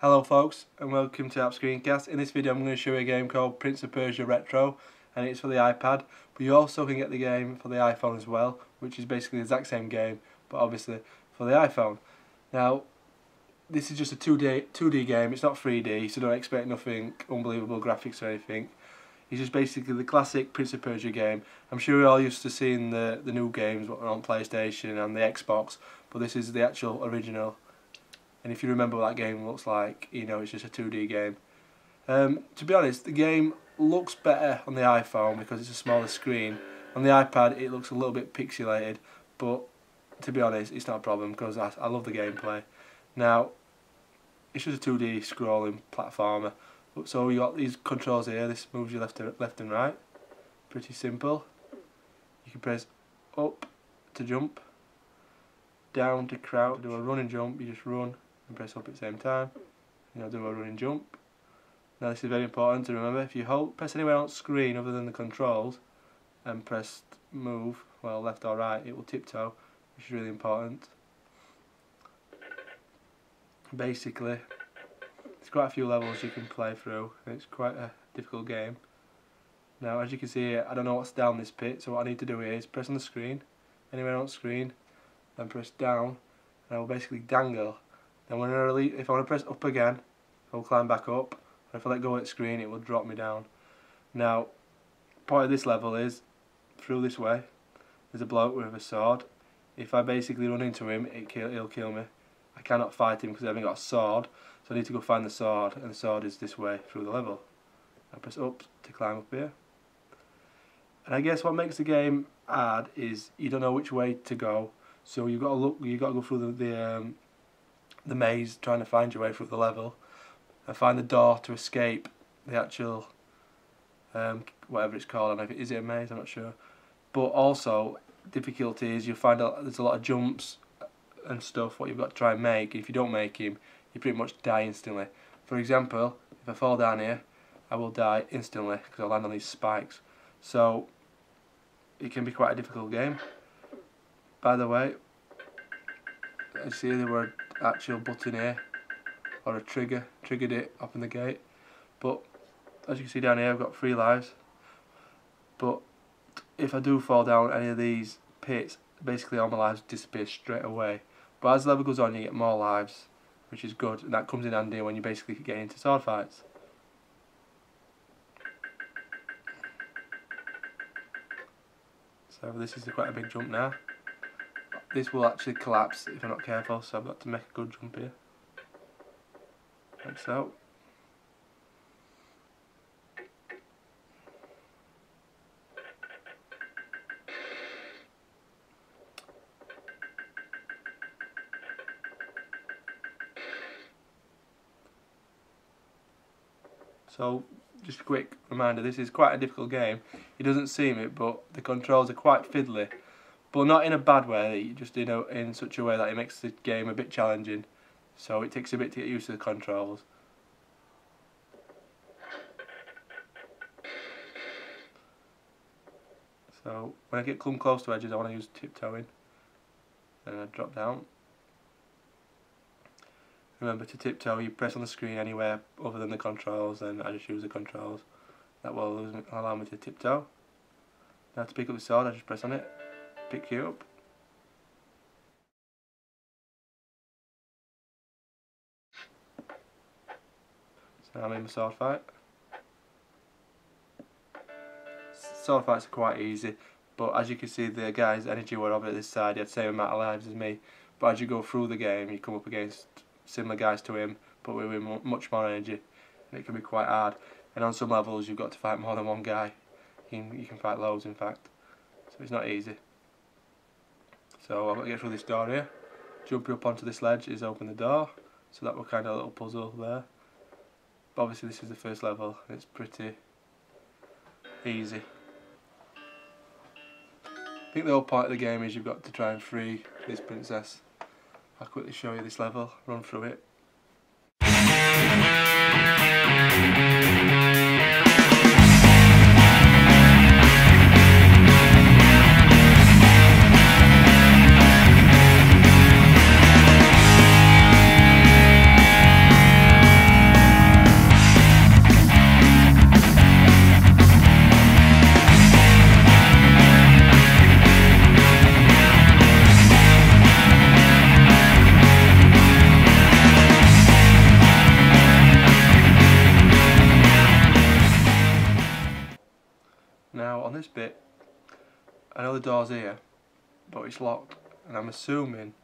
Hello folks and welcome to App Screencast. In this video I'm going to show you a game called Prince of Persia Retro, and it's for the iPad, but you also can get the game for the iPhone as well, which is basically the exact same game but obviously for the iPhone. Now this is just a 2D game, it's not 3D, so don't expect nothing unbelievable graphics or anything. It's just basically the classic Prince of Persia game. I'm sure you're all used to seeing the new games on PlayStation and the Xbox, but this is the actual original. And if you remember what that game looks like, you know it's just a 2D game. To be honest, the game looks better on the iPhone because it's a smaller screen. On the iPad it looks a little bit pixelated, but to be honest it's not a problem because I love the gameplay. Now, it's just a 2D scrolling platformer. So you got these controls here, this moves you left and right. Pretty simple. You can press up to jump, down to crouch, do a run and jump, you just run and press up at the same time. Do a run and jump. Now this is very important to remember. If you press anywhere on screen other than the controls and press move, well left or right, it will tiptoe, which is really important. Basically, there's quite a few levels you can play through, and it's quite a difficult game. Now as you can see here, I don't know what's down this pit, so what I need to do here is press on the screen, anywhere on screen, then press down, and I will basically dangle. Then when if I want to press up again, I will climb back up, and if I let go of the screen it will drop me down. Now, part of this level is, through this way, there's a bloke with a sword. If I basically run into him, he'll kill me. I cannot fight him because I haven't got a sword, so I need to go find the sword, and the sword is this way through the level. I press up to climb up here. And I guess what makes the game hard is you don't know which way to go, so you've got to go through the maze trying to find your way through the level and find the door to escape the actual whatever it's called. I don't know if is it a maze, I'm not sure. But also difficulty is you'll find out there's a lot of jumps and stuff what you've got to try and make. If you don't make him, you pretty much die instantly. For example, if I fall down here, I will die instantly because I'll land on these spikes. So it can be quite a difficult game. By the way, I see there were an actual button here, or a triggered it up in the gate. But as you can see down here, I've got 3 lives. But if I do fall down any of these pits, basically all my lives disappear straight away. But as the level goes on, you get more lives, which is good, and that comes in handy when you basically get into sword fights. So this is quite a big jump now. This will actually collapse if I'm not careful, so I've got to make a good jump here. Like so. So, just a quick reminder, this is quite a difficult game. He doesn't seem it, but the controls are quite fiddly. But not in a bad way, just in such a way that it makes the game a bit challenging. So it takes a bit to get used to the controls. So when I come close to edges, I want to use tiptoeing. Then I drop down. Remember to tiptoe, you press on the screen anywhere other than the controls, and I just use the controls. That will allow me to tiptoe. Now to pick up the sword, I just press on it, pick you up. So I'm in my sword fight. Sword fights are quite easy, but as you can see the guy's energy were over this side, he had the same amount of lives as me. But as you go through the game, you come up against similar guys to him, but with much more energy, and it can be quite hard. And on some levels you've got to fight more than one guy. You can fight loads in fact, so it's not easy. So I've got to get through this door here. Jumping up onto this ledge is open the door, so that was kind of a little puzzle there. But obviously this is the first level, and it's pretty easy. I think the whole point of the game is you've got to try and free this princess. I'll quickly show you this level, run through it. bit. I know the door's here, but it's locked, and I'm assuming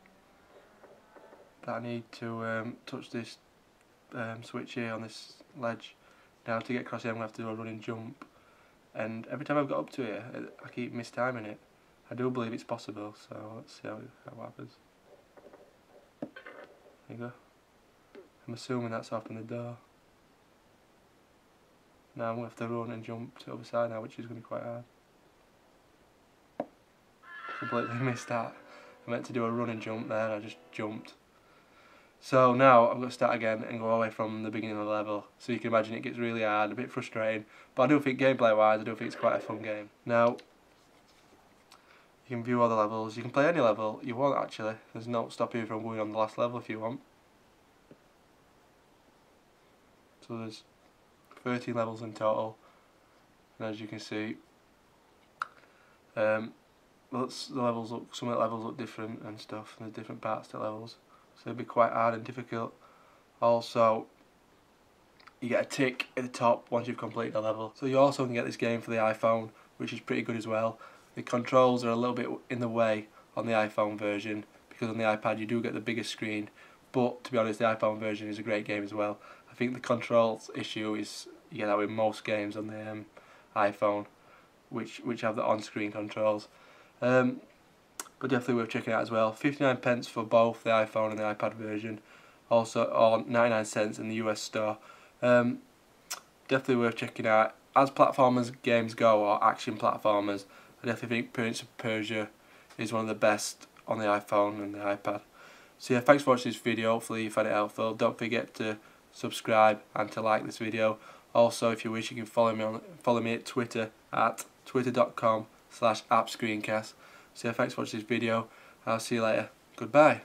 that I need to touch this switch here on this ledge. Now to get across here I'm going to have to do a running jump, and every time I've got up to here I keep mistiming it. I do believe it's possible, so let's see how it happens. There you go. I'm assuming that's opened the door. Now I'm going to have to run and jump to the other side now, which is going to be quite hard. Completely missed that. I meant to do a run and jump there, I just jumped. So now I'm going to start again and go away from the beginning of the level. So you can imagine it gets really hard, a bit frustrating. But I do think gameplay wise, I do think it's quite a fun game. Now, you can view all the levels. You can play any level you want actually. There's no stopping you from going on the last level if you want. So there's 13 levels in total. And as you can see, the levels look, some of the levels look different and stuff, and there's different parts to levels. So it'll be quite hard and difficult. Also, you get a tick at the top once you've completed a level. So you also can get this game for the iPhone, which is pretty good as well. The controls are a little bit in the way on the iPhone version, because on the iPad you do get the bigger screen. But to be honest, the iPhone version is a great game as well. I think the controls issue is you get that with most games on the iPhone, which have the on-screen controls. But definitely worth checking out as well. 59p for both the iPhone and the iPad version, also or 99 cents in the US store. Definitely worth checking out. As platformers games go, or action platformers, I definitely think Prince of Persia is one of the best on the iPhone and the iPad. So yeah, thanks for watching this video. Hopefully you found it helpful. Don't forget to subscribe and to like this video. Also, if you wish, you can follow me at Twitter at twitter.com/appscreencast. So yeah, thanks for watching this video. I'll see you later. Goodbye.